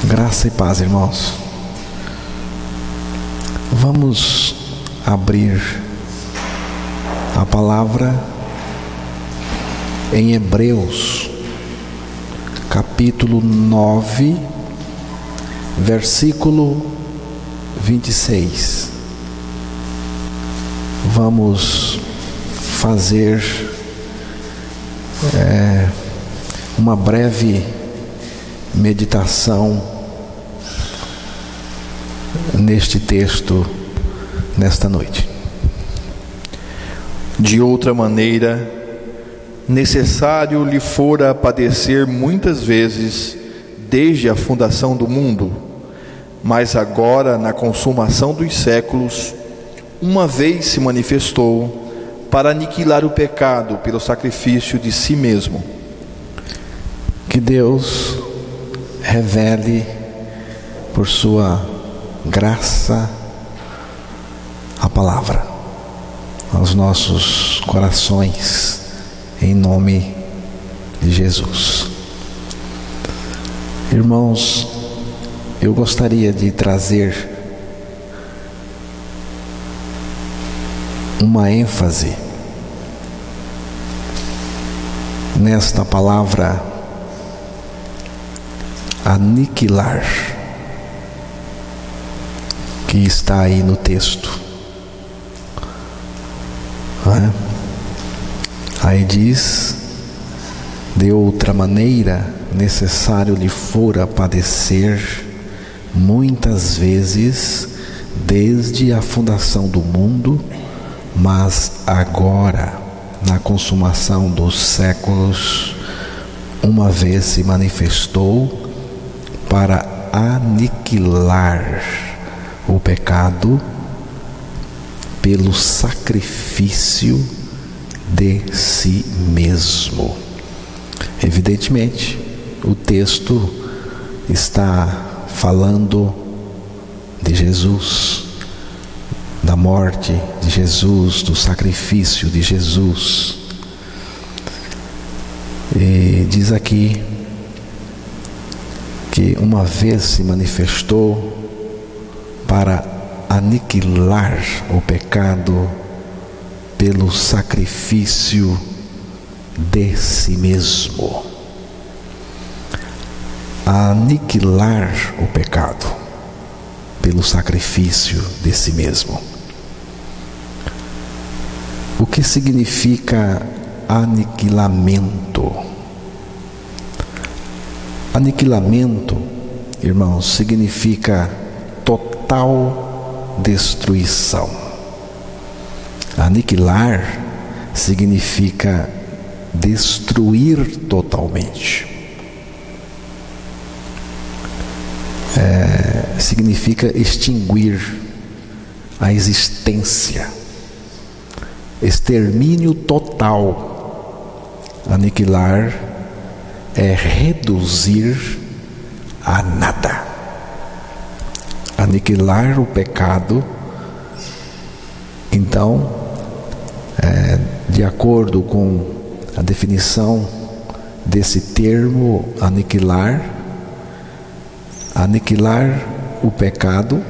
Graça e paz, irmãos. Vamos abrir a palavra em Hebreus, capítulo 9, versículo 26. Vamos fazer uma breve meditação neste texto, nesta noite. De outra maneira, necessário lhe fora padecer muitas vezes desde a fundação do mundo, mas agora, na consumação dos séculos, uma vez se manifestou para aniquilar o pecado pelo sacrifício de si mesmo. Que Deus revele por sua graça a palavra aos nossos corações, em nome de Jesus. Irmãos, eu gostaria de trazer uma ênfase nesta palavra aniquilar, que está aí no texto. Aí diz: de outra maneira, necessário lhe fora padecer muitas vezes desde a fundação do mundo, mas agora, na consumação dos séculos, uma vez se manifestou para aniquilar o pecado pelo sacrifício de si mesmo. Evidentemente, o texto está falando de Jesus, da morte de Jesus, do sacrifício de Jesus. E diz aqui que uma vez se manifestou para aniquilar o pecado pelo sacrifício de si mesmo. Aniquilar o pecado pelo sacrifício de si mesmo. O que significa aniquilamento? Aniquilamento, irmãos, significa total destruição. Aniquilar significa destruir totalmente. Significa extinguir a existência, extermínio total. Aniquilar é reduzir a nada. Aniquilar o pecado, então, de acordo com a definição desse termo aniquilar o pecado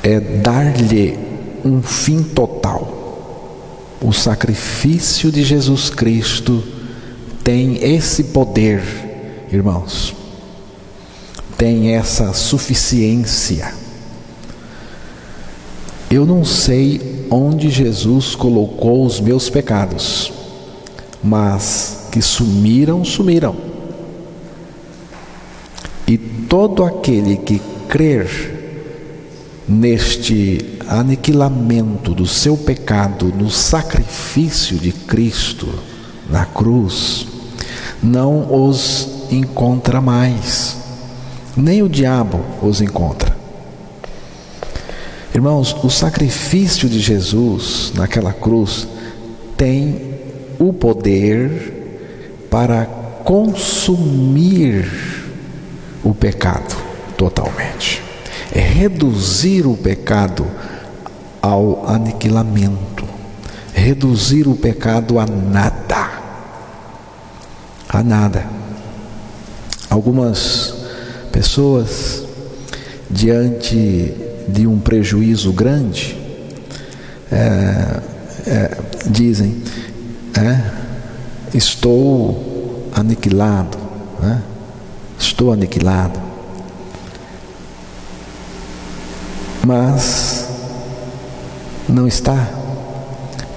é dar-lhe um fim total. O sacrifício de Jesus Cristo tem esse poder, irmãos, tem essa suficiência. Eu não sei onde Jesus colocou os meus pecados, mas que sumiram. E todo aquele que crer neste aniquilamento do seu pecado no sacrifício de Cristo na cruz, não os encontra mais, nem o diabo os encontra. Irmãos, o sacrifício de Jesus naquela cruz tem o poder para consumir o pecado totalmente, é reduzir o pecado ao aniquilamento, reduzir o pecado a nada, Algumas pessoas, diante de um prejuízo grande, dizem: estou aniquilado, estou aniquilado. Mas não está,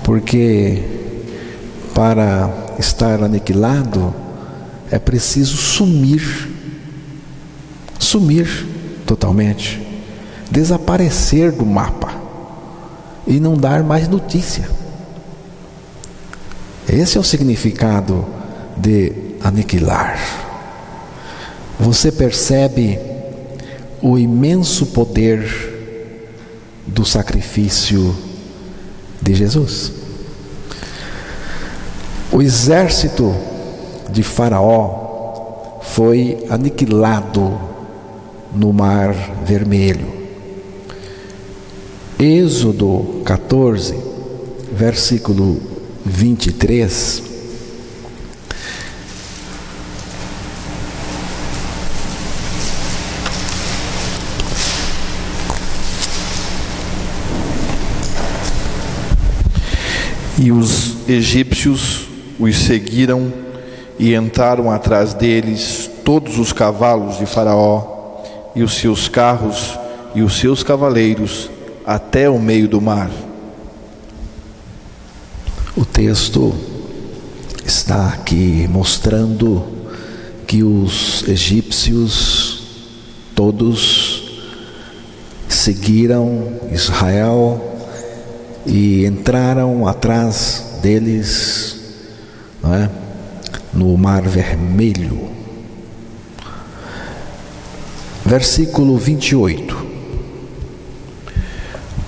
porque para estar aniquilado é preciso sumir totalmente, desaparecer do mapa e não dar mais notícia. Esse é o significado de aniquilar. Você percebe o imenso poder do sacrifício de Jesus. O exército de Faraó foi aniquilado no Mar Vermelho. Êxodo 14, versículo 23. E os egípcios os seguiram e entraram atrás deles todos os cavalos de Faraó e os seus carros e os seus cavaleiros até o meio do mar. O texto está aqui mostrando que os egípcios todos seguiram Israel e entraram atrás deles, no Mar Vermelho. Versículo 28.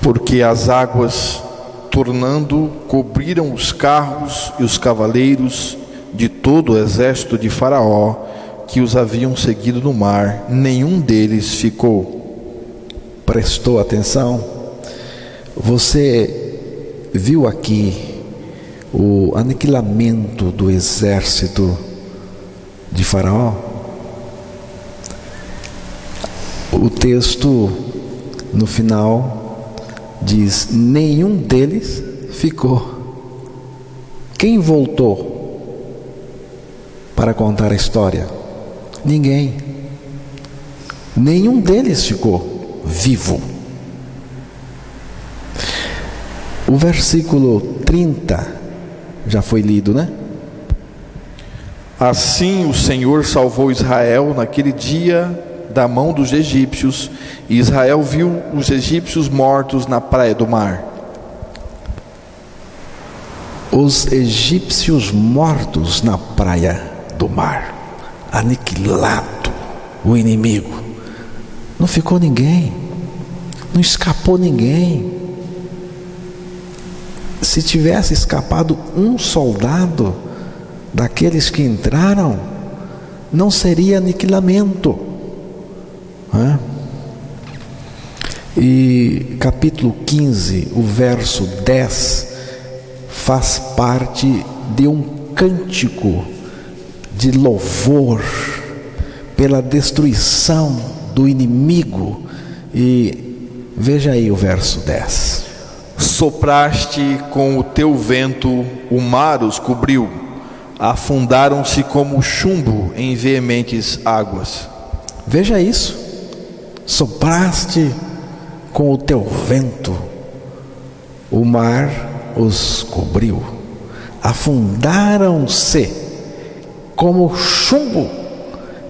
Porque as águas, tornando, cobriram os carros e os cavaleiros de todo o exército de Faraó que os haviam seguido no mar, nenhum deles ficou. Prestou atenção? Você viu aqui o aniquilamento do exército de Faraó? O texto no final diz: nenhum deles ficou. Quem voltou para contar a história? Ninguém. Nenhum deles ficou vivo. O versículo 30 já foi lido, né? Assim o Senhor salvou Israel naquele dia da mão dos egípcios, e Israel viu os egípcios mortos na praia do mar. Os egípcios mortos na praia do mar, aniquilado o inimigo. Não ficou ninguém, não escapou ninguém. Se tivesse escapado um soldado daqueles que entraram, não seria aniquilamento. E capítulo 15, o verso 10, faz parte de um cântico de louvor pela destruição do inimigo. E veja aí o verso 10. Sopraste com o teu vento, o mar os cobriu, afundaram-se como chumbo em veementes águas. Veja isso. Sopraste com o teu vento, o mar os cobriu, afundaram-se como chumbo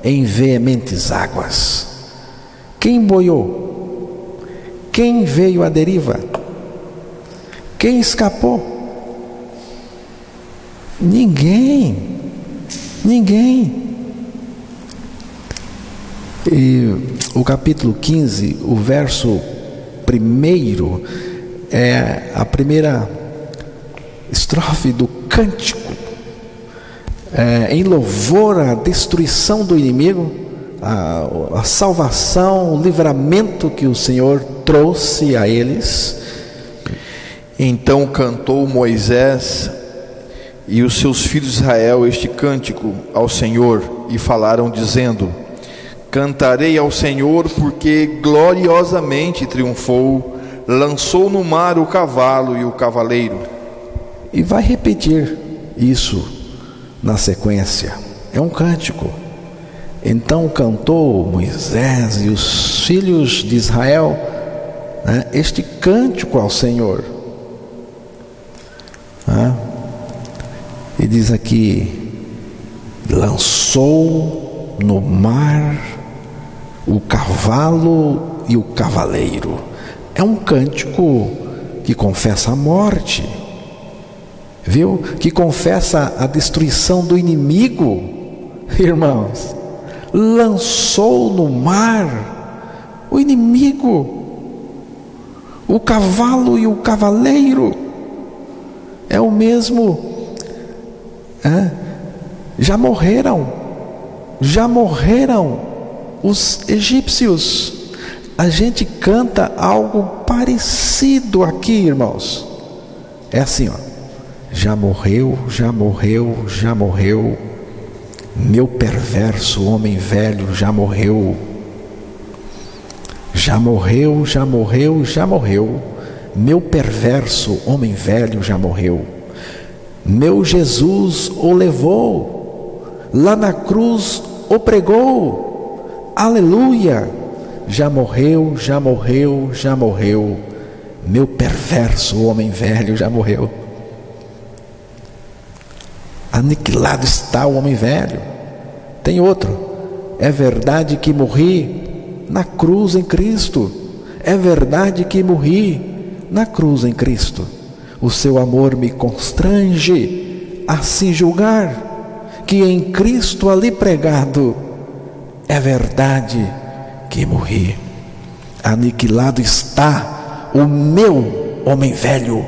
em veementes águas. Quem boiou? Quem veio à deriva? Quem escapou? Ninguém. E o capítulo 15, o verso 1, é a primeira estrofe do cântico, em louvor à destruição do inimigo, a salvação, o livramento que o Senhor trouxe a eles. Então cantou Moisés e os seus filhos de Israel este cântico ao Senhor, e falaram dizendo: Cantarei ao Senhor, porque gloriosamente triunfou, lançou no mar o cavalo e o cavaleiro. E vai repetir isso na sequência. É um cântico. Então cantou Moisés e os filhos de Israel, este cântico ao Senhor. E diz aqui: lançou no mar o cavalo e o cavaleiro. É um cântico que confessa a morte, viu? Que confessa a destruição do inimigo, irmãos. Lançou no mar o inimigo, o cavalo e o cavaleiro. É o mesmo, já morreram os egípcios. A gente canta algo parecido aqui, irmãos. É assim, já morreu, meu perverso homem velho já morreu. Já morreu, meu perverso homem velho já morreu. Meu Jesus o levou, lá na cruz o pregou. Aleluia! Já morreu, meu perverso homem velho já morreu. Aniquilado está o homem velho. Tem outro: é verdade que morri na cruz em Cristo. É verdade que morri na cruz em Cristo. O seu amor me constrange a se julgar que em Cristo ali pregado é verdade que morri. Aniquilado está o meu homem velho.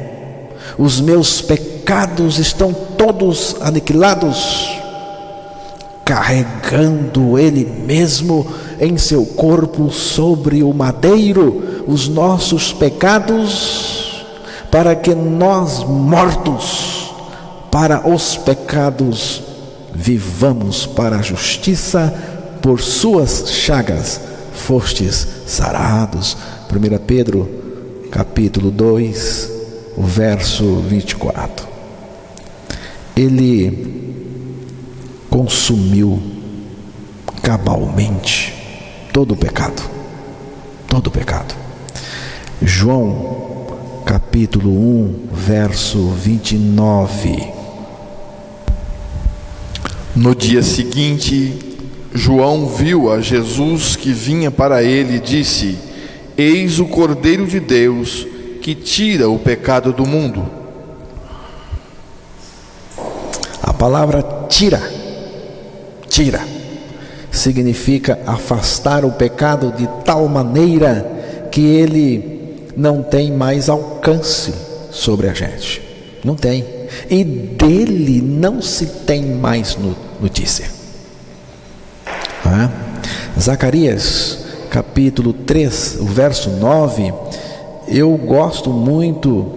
Os meus pecados estão todos aniquilados, carregando Ele mesmo em seu corpo sobre o madeiro os nossos pecados, para que nós, mortos para os pecados, vivamos para a justiça. Por suas chagas fostes sarados. 1 Pedro capítulo 2, o verso 24. Ele consumiu cabalmente todo o pecado. João capítulo 1, verso 29. No dia seguinte, João viu a Jesus que vinha para ele e disse: Eis o Cordeiro de Deus que tira o pecado do mundo. A palavra tira significa afastar o pecado de tal maneira que ele não tem mais alcance sobre a gente. Não tem. E dele não se tem mais notícia. Zacarias capítulo 3, o verso 9. Eu gosto muito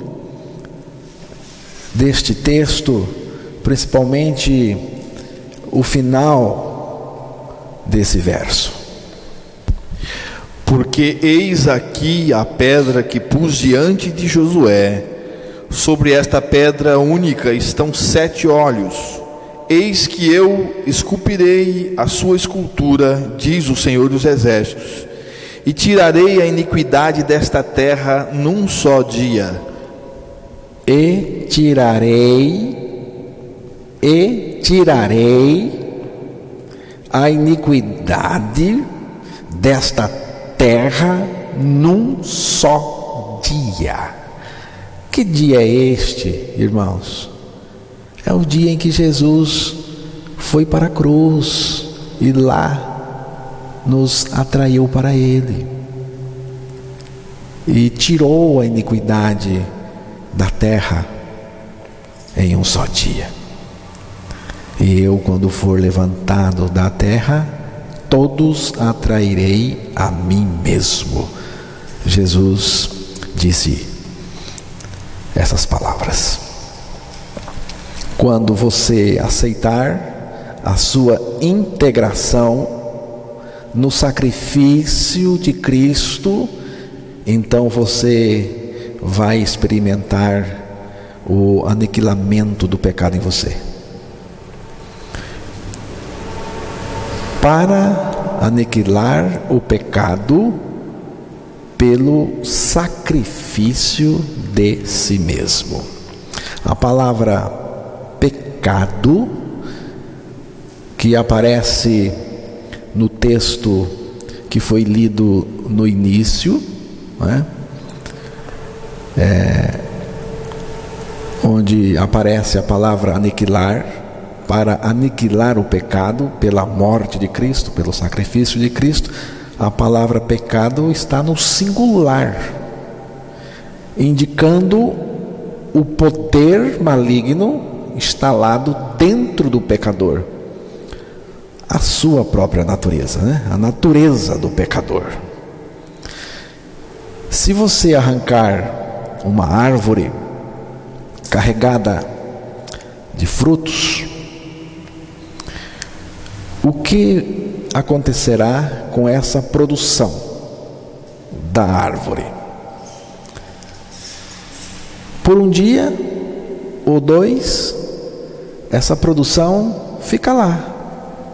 deste texto, principalmente o final desse verso. Porque eis aqui a pedra que pus diante de Josué, sobre esta pedra única estão 7 olhos. Eis que eu esculpirei a sua escultura, diz o Senhor dos Exércitos, e tirarei a iniquidade desta terra num só dia. E tirarei a iniquidade desta terra num só dia. Que dia é este, irmãos? É o dia em que Jesus foi para a cruz e lá nos atraiu para Ele e tirou a iniquidade da terra em um só dia. E eu, quando for levantado da terra, todos atrairei a mim mesmo. Jesus disse essas palavras. Quando você aceitar a sua integração no sacrifício de Cristo, então você vai experimentar o aniquilamento do pecado em você. Para aniquilar o pecado pelo sacrifício de si mesmo. A palavra pecado, que aparece no texto que foi lido no início, né? Onde aparece a palavra aniquilar, para aniquilar o pecado pela morte de Cristo, pelo sacrifício de Cristo. A palavra pecado está no singular, indicando o poder maligno instalado dentro do pecador, a sua própria natureza, né? A natureza do pecador. Se você arrancar uma árvore carregada de frutos, o que acontecerá com essa produção da árvore? Por um dia ou dois, essa produção fica lá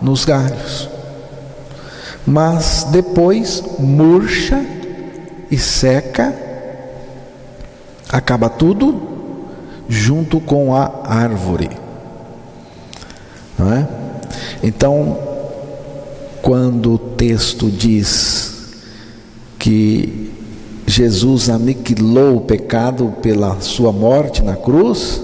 nos galhos, mas depois murcha e seca, acaba tudo junto com a árvore, não é? Então, quando o texto diz que Jesus aniquilou o pecado pela sua morte na cruz,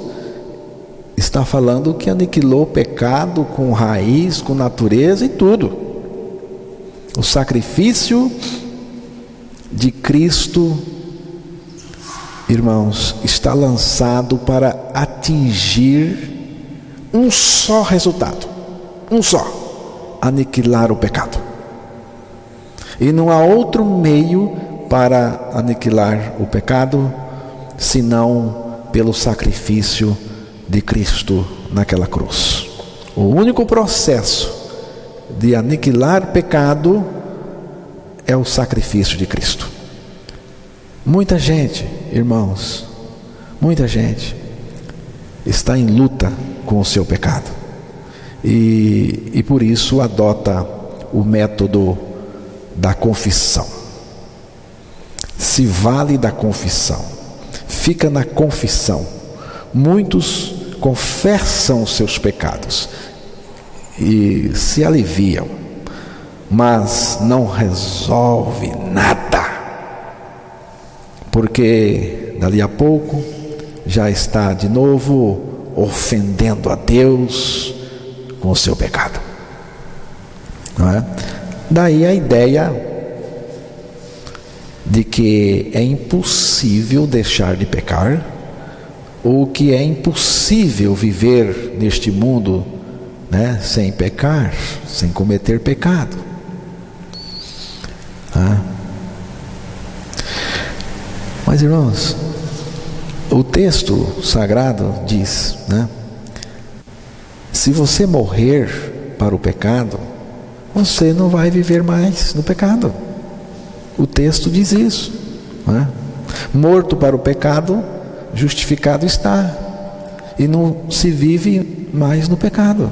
está falando que aniquilou o pecado com raiz, com natureza e tudo. O sacrifício de Cristo, irmãos, está lançado para atingir um só resultado, um só: aniquilar o pecado. E não há outro meio para aniquilar o pecado senão pelo sacrifício de Cristo naquela cruz. O único processo de aniquilar pecado é o sacrifício de Cristo. Muita gente, irmãos, muita gente está em luta com o seu pecado e por isso adota o método da confissão. Se vale da confissão, fica na confissão. Muitos confessam os seus pecados e se aliviam, mas não resolve nada, porque dali a pouco já está de novo ofendendo a Deus com o seu pecado, não é? Daí a ideia de que é impossível deixar de pecar, ou que é impossível viver neste mundo, né, sem pecar, sem cometer pecado. Mas, irmãos, o texto sagrado diz, né, se você morrer para o pecado, você não vai viver mais no pecado. O texto diz isso, né? Morto para o pecado, justificado está, e não se vive mais no pecado,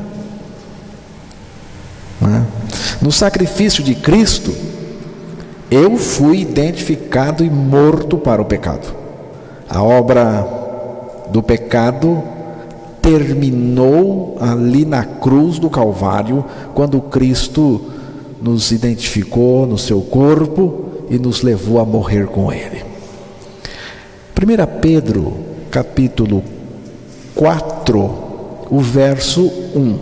né? No sacrifício de Cristo, eu fui identificado e morto para o pecado. A obra do pecado terminou ali na cruz do Calvário, quando Cristo nos identificou no seu corpo e nos levou a morrer com Ele. 1 Pedro, capítulo 4, o verso 1.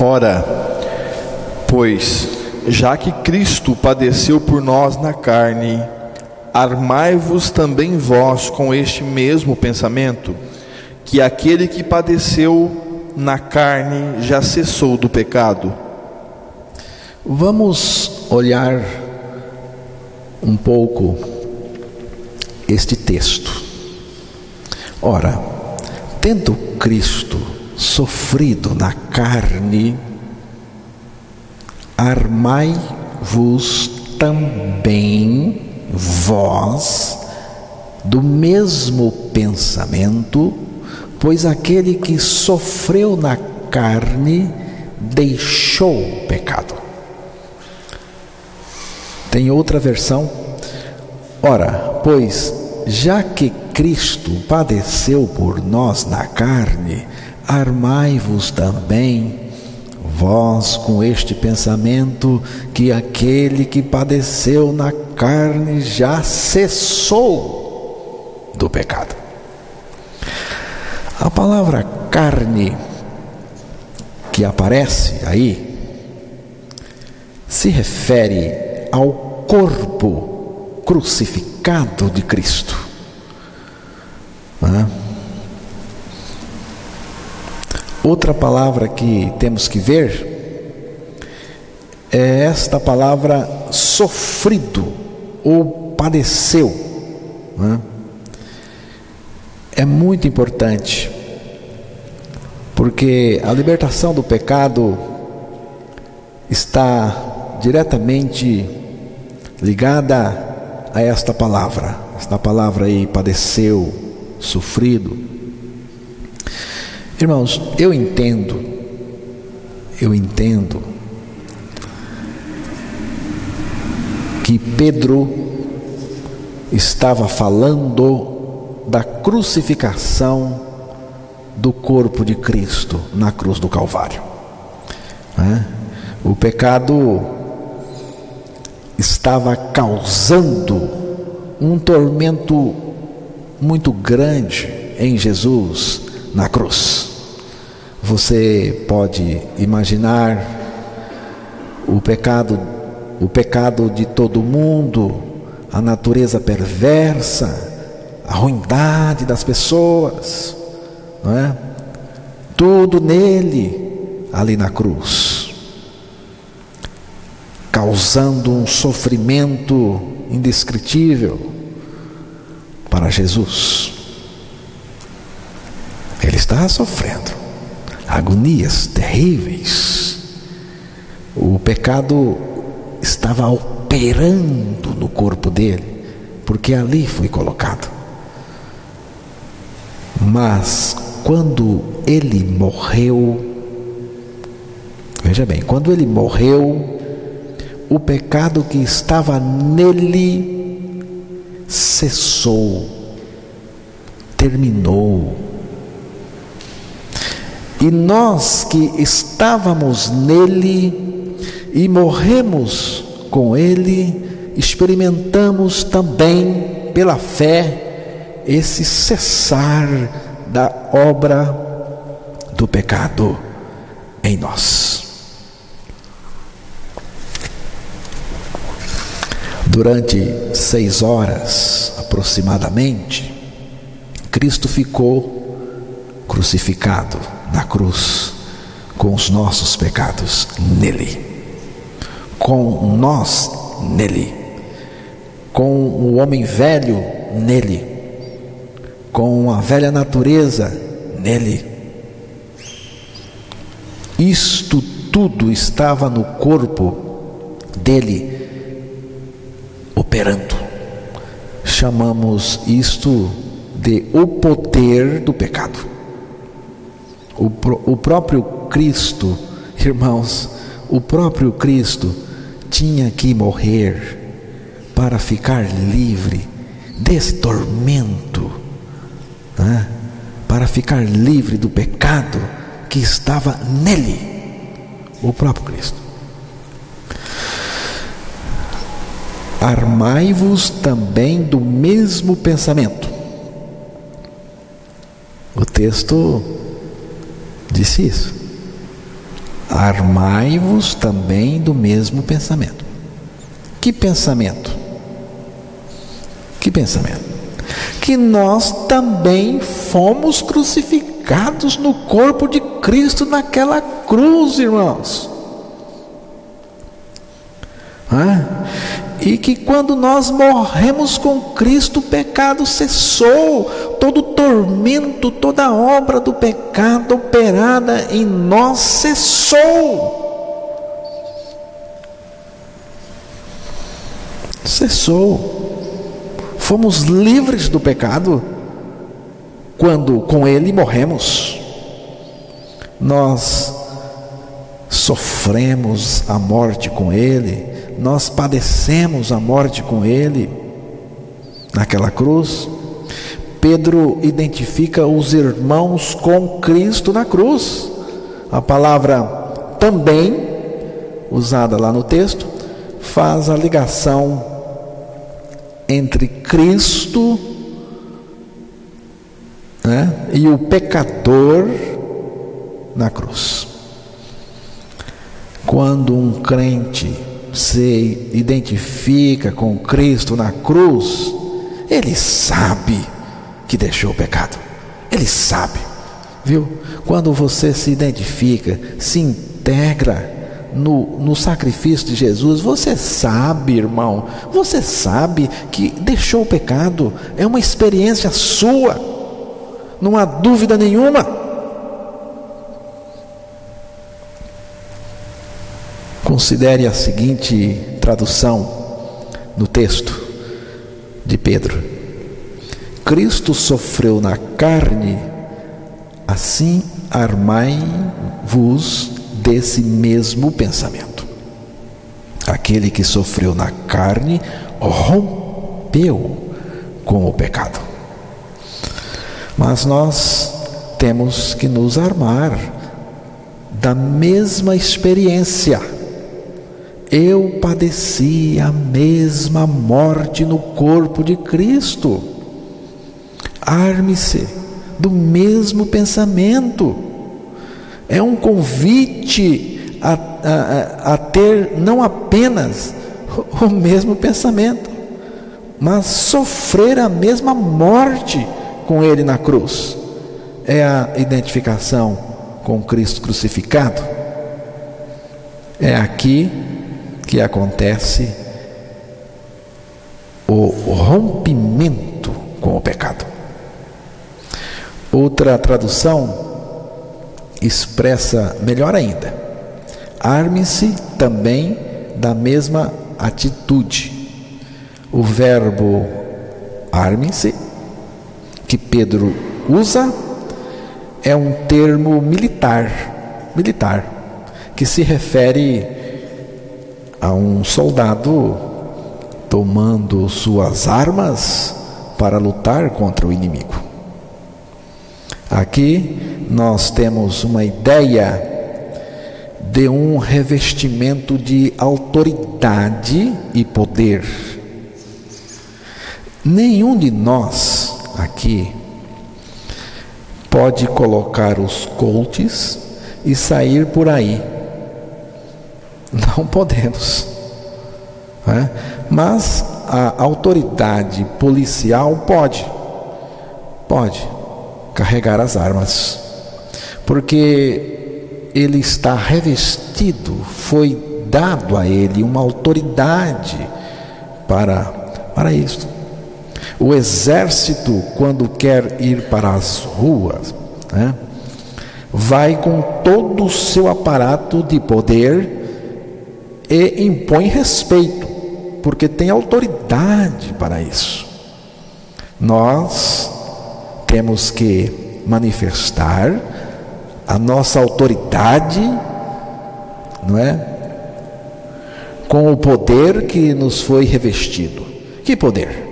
Ora, pois, já que Cristo padeceu por nós na carne, armai-vos também vós com este mesmo pensamento, que aquele que padeceu na carne já cessou do pecado. Vamos olhar um pouco este texto. Ora, tendo Cristo sofrido na carne, armai-vos também vós do mesmo pensamento, pois aquele que sofreu na carne deixou o pecado. Tem outra versão. Ora, pois, já que Cristo padeceu por nós na carne, armai-vos também vós com este pensamento, que aquele que padeceu na carne já cessou do pecado. A palavra carne que aparece aí se refere ao corpo crucificado de Cristo. Outra palavra que temos que ver é esta palavra sofrido ou padeceu. É muito importante, porque a libertação do pecado está diretamente ligada a esta palavra aí, padeceu, sofrido. Irmãos, eu entendo que Pedro estava falando da crucificação do corpo de Cristo na cruz do Calvário. O pecado estava causando um tormento muito grande em Jesus na cruz. Você pode imaginar o pecado de todo mundo, a natureza perversa, a ruindade das pessoas, não é? Tudo nele, ali na cruz, causando um sofrimento indescritível para Jesus. Ele estava sofrendo agonias terríveis. O pecado estava operando no corpo dele, porque ali foi colocado. Mas quando ele morreu, veja bem, quando ele morreu, o pecado que estava nele cessou, terminou. E nós que estávamos nele e morremos com ele, experimentamos também pela fé esse cessar da obra do pecado em nós. Durante 6 horas aproximadamente, Cristo ficou crucificado na cruz, com os nossos pecados nele, com nós nele, com o homem velho nele, com a velha natureza nele. Isto tudo estava no corpo dele operando. Chamamos isto de o poder do pecado. O próprio Cristo, irmãos, o próprio Cristo tinha que morrer para ficar livre desse tormento, para ficar livre do pecado que estava nele, o próprio Cristo. Armai-vos também do mesmo pensamento. O texto disse isso. Armai-vos também do mesmo pensamento. Que pensamento? Que pensamento? Que nós também fomos crucificados no corpo de Cristo naquela cruz, irmãos. E que quando nós morremos com Cristo, o pecado cessou, todo o tormento, toda a obra do pecado operada em nós cessou. Cessou. Fomos livres do pecado quando com ele morremos. Nós sofremos a morte com ele, nós padecemos a morte com ele naquela cruz. Pedro identifica os irmãos com Cristo na cruz. A palavra também, usada lá no texto, faz a ligação entre Cristo, né, e o pecador na cruz. Quando um crente se identifica com Cristo na cruz, ele sabe que deixou o pecado. Ele sabe, viu? Quando você se identifica, se integra no sacrifício de Jesus, você sabe, irmão, você sabe que deixou o pecado. É uma experiência sua, não há dúvida nenhuma. Considere a seguinte tradução no texto de Pedro: Cristo sofreu na carne, assim armai-vos desse mesmo pensamento. Aquele que sofreu na carne rompeu com o pecado. Mas nós temos que nos armar da mesma experiência. Eu padeci a mesma morte no corpo de Cristo. Arme-se do mesmo pensamento. É um convite a ter não apenas o mesmo pensamento, mas sofrer a mesma morte com ele na cruz. É a identificação com Cristo crucificado. É aqui que acontece o rompimento com o pecado. Outra tradução expressa melhor ainda: arme-se também da mesma atitude. O verbo arme-se, que Pedro usa, é um termo militar, que se refere a um soldado tomando suas armas para lutar contra o inimigo. Aqui nós temos uma ideia de um revestimento de autoridade e poder. Nenhum de nós aqui pode colocar os colts e sair por aí. Não podemos, né? Mas a autoridade policial pode carregar as armas, porque ele está revestido, foi dado a ele uma autoridade para isso. O exército, quando quer ir para as ruas, né, vai com todo o seu aparato de poder e impõe respeito, porque tem autoridade para isso. Nós temos que manifestar a nossa autoridade, não é? Com o poder que nos foi revestido. Que poder?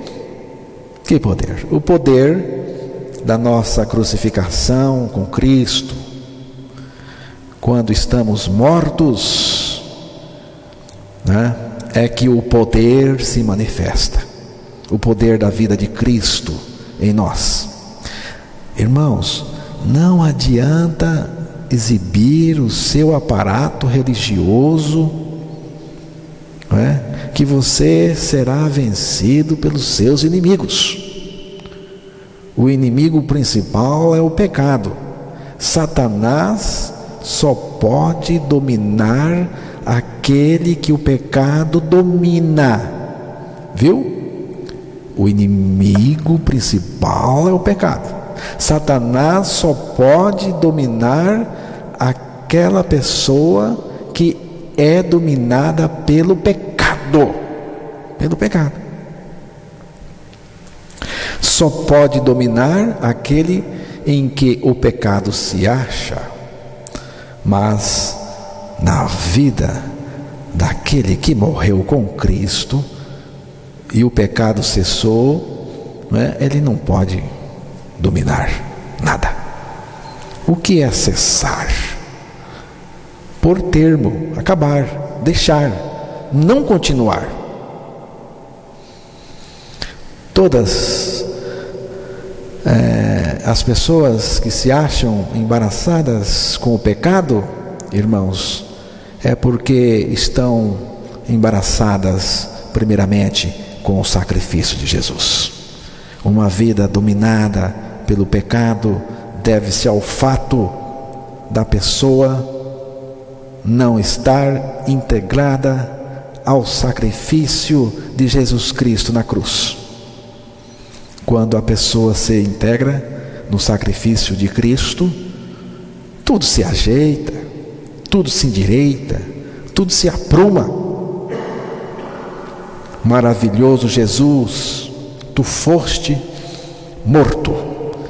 Que poder? O poder da nossa crucificação com Cristo. Quando estamos mortos, né, é que o poder se manifesta. O poder da vida de Cristo em nós. Irmãos, não adianta exibir o seu aparato religioso, não é? Que você será vencido pelos seus inimigos. O inimigo principal é o pecado. Satanás só pode dominar aquele que o pecado domina. Viu? O inimigo principal é o pecado. Satanás só pode dominar aquela pessoa que é dominada pelo pecado. Pelo pecado. Só pode dominar aquele em que o pecado se acha. Mas na vida daquele que morreu com Cristo e o pecado cessou, ele não pode dominar nada. O que é cessar? Por termo, acabar, deixar, não continuar. Todas as pessoas que se acham embaraçadas com o pecado, irmãos, é porque estão embaraçadas primeiramente com o sacrifício de Jesus. Uma vida dominada pelo pecado deve-se ao fato da pessoa não estar integrada ao sacrifício de Jesus Cristo na cruz. Quando a pessoa se integra no sacrifício de Cristo, tudo se ajeita, tudo se endireita, tudo se apruma. Maravilhoso Jesus, tu foste morto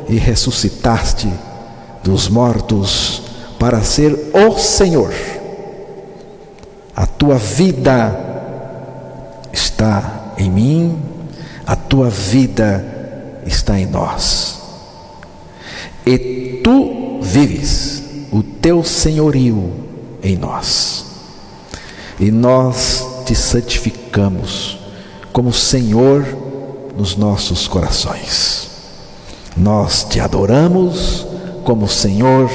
e ressuscitaste dos mortos para ser o Senhor. A tua vida está em mim, a tua vida está em nós. E tu vives o teu senhorio em nós. E nós te santificamos como Senhor nos nossos corações. Nós te adoramos como Senhor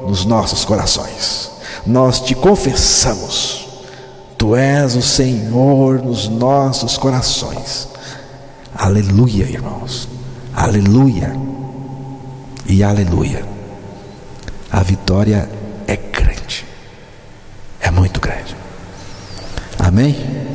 nos nossos corações. Nós te confessamos. Tu és o Senhor nos nossos corações. Aleluia, irmãos. Aleluia. E aleluia. A vitória é grande. É muito grande. Amém?